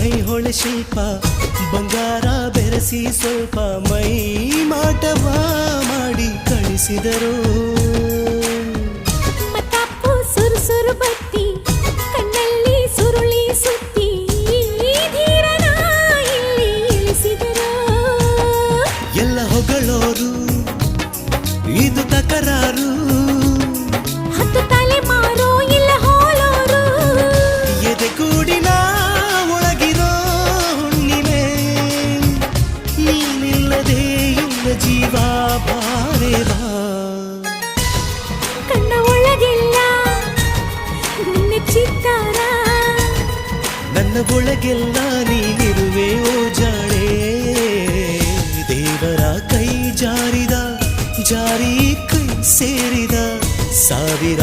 ಐಹೊಳೆ ಶಿಲ್ಪ ಬಂಗಾರ ಬೆರೆಸಿ ಸ್ವಲ್ಪ ಮೈ ಮಾಟವ ಮಾಡಿ ಕಳಿಸಿದರು. ಮತ್ತಾಪು ಸುರು ಬತ್ತಿ ಕಣ್ಣಲ್ಲಿ ಸುರುಳಿ ಸುತ್ತಿ ಧೀರನ ಇಲ್ಲಿ ಇಳಿಸಿದರು. ಎಲ್ಲ ಹೊಗಳೋರು ಇದು ತಕರಾರು, ಹತ್ತು ತಲೆ ಮಾರೋ ಇಲ್ಲ ಹೋಲೋರು. ಎದೆಗೂಡಿನ ಒಳಗಿರೋ ಹುಣ್ಣಿಮೆ ನೀನಿಲ್ಲದೆ ಇಲ್ಲ ಜೀವ ಬಾರೆ ಬಾ. ಕಣ್ಣ ಒಳಗೆಲ್ಲ ನಿನ್ನ ಚಿತ್ತಾರ, ನನ್ನ ಒಳಗೆಲ್ಲ ನೀನಿರುವೆ ಓ ಜಾಣೆ. ದೇವರ ಕೈ ಜಾರಿದ ಜಾರಿ ಕೈ ಸೇರಿದ ಸಾವಿರ